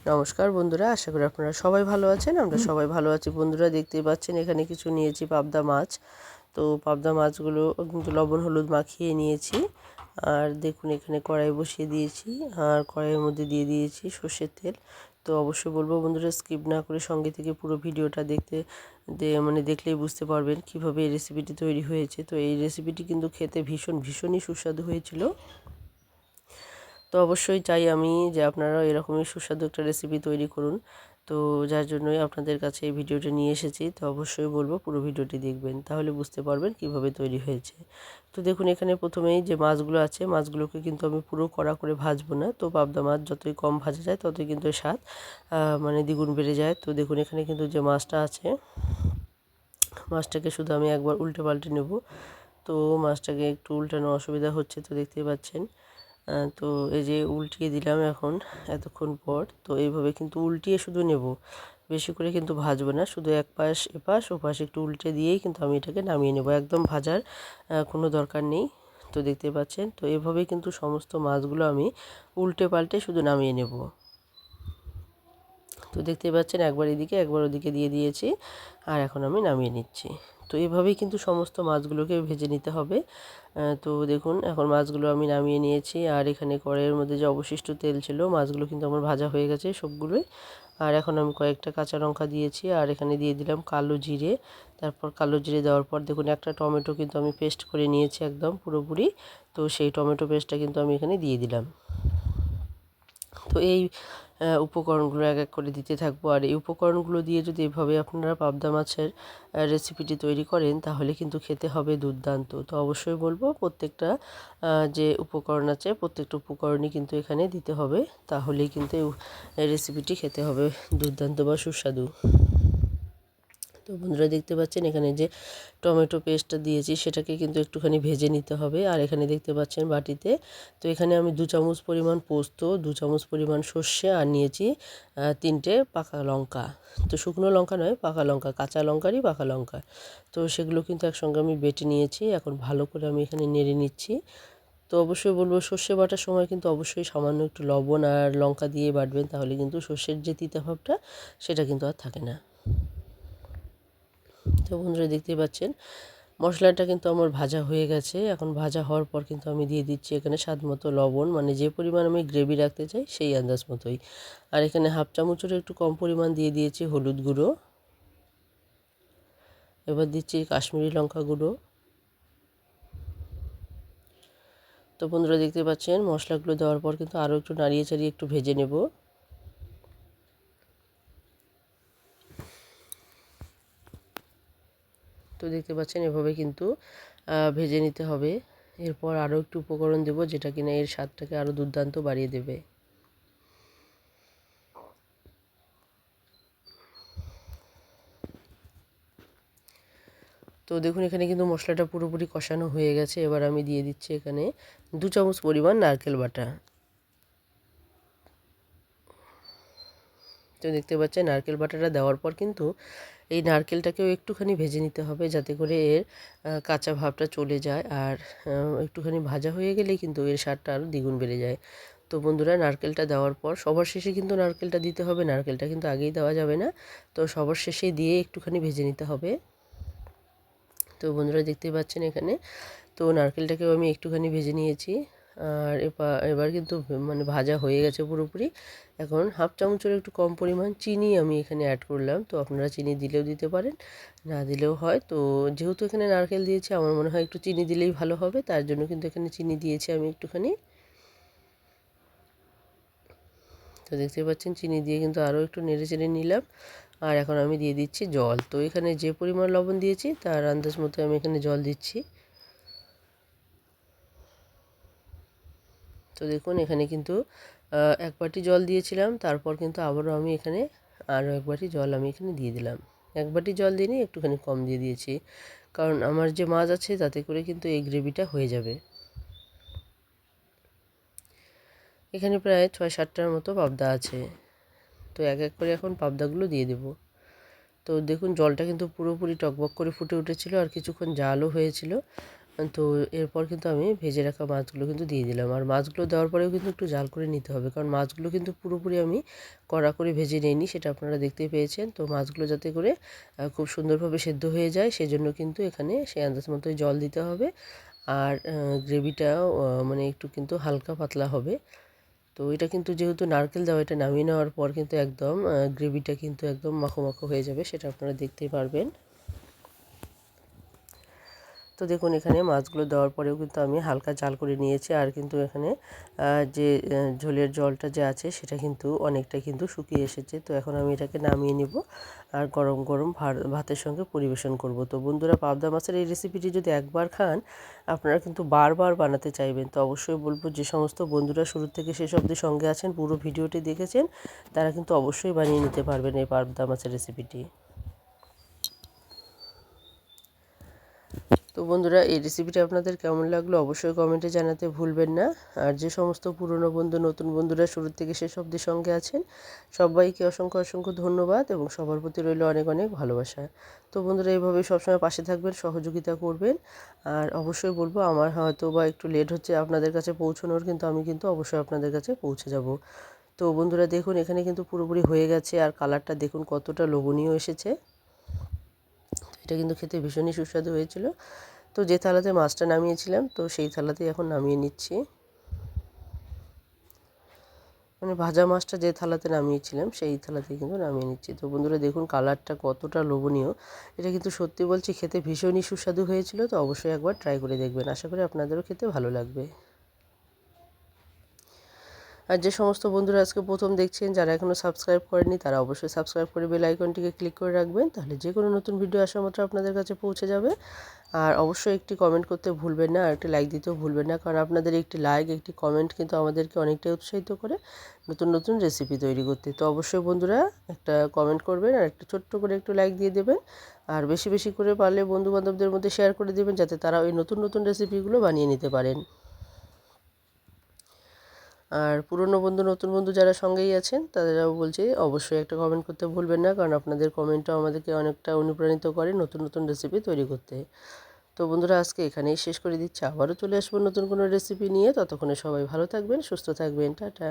নমস্কার বন্ধুরা, আশা করি আপনারা সবাই ভালো আছেন। আমরা সবাই ভালো আছি। বন্ধুরা দেখতেই পাচ্ছেন এখানে কিছু নিয়েছি পাবদা মাছ। তো পাবদা মাছগুলো কিন্তু লবণ হলুদ মাখিয়ে নিয়েছি। আর দেখুন এখানে কড়াই বসিয়ে দিয়েছি, আর কড়াইয়ের মধ্যে দিয়ে দিয়েছি সর্ষের তেল। তো অবশ্যই বলবো বন্ধুরা, স্কিপ না করে সঙ্গে থেকে পুরো ভিডিওটা দেখলেই বুঝতে পারবেন কিভাবে এই রেসিপিটি তৈরি হয়েছে। তো এই রেসিপিটি কিন্তু খেতে ভীষণই সুস্বাদু হয়েছিল। তো অবশ্যই চাই আমি যে আপনারা এরকমই সুস্বাদু একটা রেসিপি তৈরি করুন। তো যার জন্যই আপনাদের কাছে এই ভিডিওটা নিয়ে এসেছি। তো অবশ্যই বলবো পুরো ভিডিওটি দেখবেন, তাহলে বুঝতে পারবেন কিভাবে তৈরি হয়েছে। তো দেখুন এখানে প্রথমেই যে মাছগুলো আছে, মাছগুলোকে কিন্তু আমি পুরো কড়া করে ভাজবো না। তো পাবদা মাছ যতই কম ভাজা যায় ততই কিন্তু স্বাদ দ্বিগুণ বেড়ে যায়। তো দেখুন এখানে কিন্তু যে মাছটা আছে, মাছটাকে শুধু আমি একবার উল্টে পাল্টে নেব। তো মাছটাকে একটু উল্টানো অসুবিধা হচ্ছে, তো দেখতেই পাচ্ছেন। তো এই যে উল্টিয়ে দিলাম এখন এতক্ষণ পর। তো এইভাবে কিন্তু উল্টিয়ে শুধু নেব, বেশি করে কিন্তু ভাজবো না। শুধু এক পাশ এপাশ ওপাশ একটু উল্টে দিয়েই কিন্তু আমি এটাকে নামিয়ে নেব, একদম ভাজার কোনো দরকার নেই। তো দেখতে পাচ্ছেন, তো এভাবেই কিন্তু সমস্ত মাছগুলো আমি উল্টে পাল্টে শুধু নামিয়ে নেব। তো দেখতে পাচ্ছেন একবার এদিকে একবার ওদিকে দিয়ে দিয়েছি, আর এখন আমি নামিয়ে নিচ্ছি। তো এভাবেই কিন্তু সমস্ত মাছগুলোকে ভেজে নিতে হবে। তো দেখুন এখন মাছগুলো আমি নামিয়ে নিয়েছি, আর এখানে কড়াইয়ের মধ্যে যে অবশিষ্ট তেল ছিল, মাছগুলো কিন্তু আমার ভাজা হয়ে গেছে সবগুলোই। আর এখন আমি কয়েকটা কাঁচা লঙ্কা দিয়েছি, আর এখানে দিয়ে দিলাম কালো জিরে। তারপর কালো জিরে দেওয়ার পর দেখুন একটা টমেটো কিন্তু আমি পেস্ট করে নিয়েছি একদম পুরোপুরি। তো সেই টমেটো পেস্টটা কিন্তু আমি এখানে দিয়ে দিলাম। তো এই উপকরণগুলো এক এক করে দিতে থাকবো। আর এই উপকরণগুলো দিয়ে যদি এভাবে আপনারা পাবদা মাছের রেসিপিটি তৈরি করেন, তাহলে কিন্তু খেতে হবে দুর্দান্ত। তো অবশ্যই বলবো প্রত্যেকটা যে উপকরণ আছে, প্রত্যেকটা উপকরণই কিন্তু এখানে দিতে হবে, তাহলেই কিন্তু এই রেসিপিটি খেতে হবে দুর্দান্ত বা সুস্বাদু। তো বন্ধুরা দেখতে পাচ্ছেন এখানে যে টমেটো পেস্টটা দিয়েছি সেটাকে কিন্তু একটুখানি ভেজে নিতে হবে। আর এখানে দেখতে পাচ্ছেন বাটিতে, তো এখানে আমি 2 চামচ পরিমাণ পোস্ত, 2 চামচ পরিমাণ সর্ষে আর নিয়েছি 3টে পাকা লঙ্কা। তো শুকনো লঙ্কা নয়, পাকা লঙ্কা, কাঁচা লঙ্কারই পাকা লঙ্কা। তো সেগুলো কিন্তু একসঙ্গে আমি বেটে নিয়েছি। এখন ভালো করে আমি এখানে নেড়ে নিচ্ছি। তো অবশ্যই বলবো সর্ষে বাটার সময় কিন্তু অবশ্যই সামান্য একটু লবণ আর লঙ্কা দিয়ে বাটবেন, তাহলে কিন্তু সর্ষের যে তিতা ভাবটা সেটা কিন্তু আর থাকে না। তো বন্ধুরা দেখতেই পাচ্ছেন মশলাটা কিন্তু আমার ভাজা হয়ে গেছে। এখন ভাজা হওয়ার পর কিন্তু আমি দিয়ে দিচ্ছি এখানে স্বাদ মতো লবণ, যে পরিমাণ আমি গ্রেভি রাখতে চাই সেই আন্দাজ মতোই। আর এখানে হাফ চামচেরও একটু কম পরিমাণ দিয়ে দিয়েছি হলুদ গুঁড়ো। এবার দিচ্ছি কাশ্মীরি লঙ্কা গুঁড়ো। তো বন্ধুরা দেখতে পাচ্ছেন মশলাগুলো দেওয়ার পর কিন্তু আরও একটু নাড়িয়ে চাড়িয়ে একটু ভেজে নেব। তো দেখতে পাচ্ছেন এভাবে কিন্তু ভেজে নিতে হবে। এরপর আরও একটু উপকরণ দেব, যেটা কিনা এর স্বাদটাকে আরও দুর্দান্ত বাড়িয়ে দেবে। তো দেখুন এখানে কিন্তু মশলাটা পুরোপুরি কষানো হয়ে গেছে। এবার আমি দিয়ে দিচ্ছি এখানে 2 চামচ পরিমাণ নারকেল বাটা। তো দেখতে পাচ্ছেন নারকেল বাটাটা দেওয়ার পর কিন্তু এই নারকেলটাকেও একটুখানি ভেজে নিতে হবে, যাতে করে এর কাঁচা ভাবটা চলে যায়। আর একটুখানি ভাজা হয়ে গেলেই কিন্তু এর স্বাদটা আরও দ্বিগুণ বেড়ে যায়। তো বন্ধুরা নারকেলটা দেওয়ার পর সবার শেষে কিন্তু নারকেলটা দিতে হবে, নারকেলটা কিন্তু আগেই দেওয়া যাবে না। তো সবার শেষে দিয়ে একটুখানি ভেজে নিতে হবে। তো বন্ধুরা দেখতেই পাচ্ছেন এখানে, তো নারকেলটাকেও আমি একটুখানি ভেজে নিয়েছি। আর এবার কিন্তু ভাজা হয়ে গেছে পুরোপুরি। এখন হাফ চামচের একটু কম পরিমাণ চিনি আমি এখানে অ্যাড করলাম। তো আপনারা চিনি দিলেও দিতে পারেন, না দিলেও হয়। তো যেহেতু এখানে নারকেল দিয়েছি, আমার মনে হয় একটু চিনি দিলেই ভালো হবে, তার জন্য কিন্তু এখানে চিনি দিয়েছি আমি একটুখানি। তো দেখতে পাচ্ছেন চিনি দিয়ে কিন্তু আরও একটু নেড়ে চেড়ে নিলাম। আর এখন আমি দিয়ে দিচ্ছি জল। তো এখানে যে পরিমাণ লবণ দিয়েছি তার আন্দাজ মতো আমি এখানে জল দিচ্ছি। তো দেখুন এখানে কিন্তু 1 বাটি জল দিয়েছিলাম, তারপর কিন্তু আবারও আমি এখানে আরও 1 বাটি জল আমি এখানে দিয়ে দিলাম। 1 বাটি জল দিইনি, একটুখানি কম দিয়ে দিয়েছি, কারণ আমার যে মাছ আছে তাতে করে কিন্তু এই গ্রেভিটা হয়ে যাবে। এখানে প্রায় 6-7টার মতো পাবদা আছে। তো এক এক করে এখন পাবদাগুলো দিয়ে দেব। তো দেখুন জলটা কিন্তু পুরোপুরি টকবক করে ফুটে উঠেছিল, আর কিছুক্ষণ জালও হয়েছিল। তো এরপর কিন্তু আমি ভেজে রাখা মাছগুলো কিন্তু দিয়ে দিলাম। আর মাছগুলো দেওয়ার পরেও কিন্তু একটু জাল করে নিতে হবে, কারণ মাছগুলো কিন্তু পুরোপুরি আমি কড়া করে ভেজে নিইনি, সেটা আপনারা দেখতেই পেয়েছেন। তো মাছগুলো যাতে করে খুব সুন্দরভাবে সেদ্ধ হয়ে যায় সেজন্য কিন্তু এখানে সেই আন্দাজ মতোই জল দিতে হবে। আর গ্রেভিটাও মানে একটু কিন্তু হালকা পাতলা হবে। তো এটা কিন্তু যেহেতু নারকেল দেওয়া, এটা নামিয়ে নেওয়ার পর কিন্তু একদম গ্রেভিটা কিন্তু একদম মাখো মাখো হয়ে যাবে, সেটা আপনারা দেখতেই পারবেন। তো দেখুন এখানে মাছগুলো দেওয়ার পরেও কিন্তু আমি হালকা জাল করে নিয়েছি। আর কিন্তু এখানে যে ঝোলের জলটা যে আছে সেটা কিন্তু অনেকটা কিন্তু শুকিয়ে এসেছে। তো এখন আমি এটাকে নামিয়ে নিব আর গরম গরম ভাতের সঙ্গে পরিবেশন করব। তো বন্ধুরা, পাবদা মাছের এই রেসিপিটি যদি একবার খান আপনারা কিন্তু বারবার বানাতে চাইবেন। তো অবশ্যই বলবো, যে সমস্ত বন্ধুরা শুরু থেকে শেষ অবধি সঙ্গে আছেন, পুরো ভিডিওটি দেখেছেন, তারা কিন্তু অবশ্যই বানিয়ে নিতে পারবেন এই পাবদা মাছের রেসিপিটি। তো বন্ধুরা, এই রেসিপিটা আপনাদের কেমন লাগলো অবশ্যই কমেন্টে জানাতে ভুলবেন না। আর যে সমস্ত পুরনো বন্ধু, নতুন বন্ধুরা শুরু থেকে শেষ অবধি সঙ্গে আছেন, সবাইকে অসংখ্য অসংখ্য ধন্যবাদ এবং সবার প্রতি রইল অনেক অনেক ভালোবাসা। তো বন্ধুরা, এইভাবে সবসময় পাশে থাকবেন, সহযোগিতা করবেন। আর অবশ্যই বলবো, আমার হয়তো বা একটু লেট হচ্ছে আপনাদের কাছে পৌঁছানোর, কিন্তু আমি কিন্তু অবশ্যই আপনাদের কাছে পৌঁছে যাব। তো বন্ধুরা দেখুন, এখানে কিন্তু পুরোপুরি হয়ে গেছে আর কালারটা দেখুন কতটা লোভনীয় এসেছে। এটা কিন্তু খেতে ভীষণই সুস্বাদু হয়েছিল। তো যে থালাতে মাছটা নামিয়েছিলাম, তো সেই থালাতেই এখন নামিয়ে নিচ্ছি, মানে ভাজা মাছটা যে থালাতে নামিয়েছিলাম সেই থালাতেই কিন্তু নামিয়ে নিচ্ছি। তো বন্ধুরা দেখুন কালারটা কতটা লোভনীয়, এটা কিন্তু সত্যি বলছি খেতে ভীষণই সুস্বাদু হয়েছিল। তো অবশ্যই একবার ট্রাই করে দেখবেন, আশা করি আপনাদেরও খেতে ভালো লাগবে। আর যে সমস্ত বন্ধুরা আজকে প্রথম দেখছেন, যারা এখনও সাবস্ক্রাইব করেনি, তারা অবশ্যই সাবস্ক্রাইব করে বেল আইকনটিকে ক্লিক করে রাখবেন, তাহলে যে কোনো নতুন ভিডিও আসা মাত্র আপনাদের কাছে পৌঁছে যাবে। আর অবশ্যই একটি কমেন্ট করতে ভুলবেন না, আর একটি লাইক দিতেও ভুলবেন না, কারণ আপনাদের একটি লাইক, একটি কমেন্ট কিন্তু আমাদেরকে অনেকটাই উৎসাহিত করে নতুন নতুন রেসিপি তৈরি করতে। তো অবশ্যই বন্ধুরা একটা কমেন্ট করবেন আর একটু ছোট্ট করে একটু লাইক দিয়ে দেবেন। আর বেশি বেশি করে পারলে বন্ধুবান্ধবদের মধ্যে শেয়ার করে দেবেন, যাতে তারা ওই নতুন নতুন রেসিপিগুলো বানিয়ে নিতে পারেন। আর পুরনো বন্ধু, নতুন বন্ধু যারা সঙ্গেই আছেন, তাদেরও বলছি অবশ্যই একটা কমেন্ট করতে ভুলবেন না, কারণ আপনাদের কমেন্টটাও আমাদেরকে অনেকটা অনুপ্রাণিত করে নতুন নতুন রেসিপি তৈরি করতে। তো বন্ধুরা, আজকে এখানেই শেষ করে দিচ্ছি, আবারও চলে আসবো নতুন কোনো রেসিপি নিয়ে। ততক্ষণে সবাই ভালো থাকবেন, সুস্থ থাকবেন, টাটা।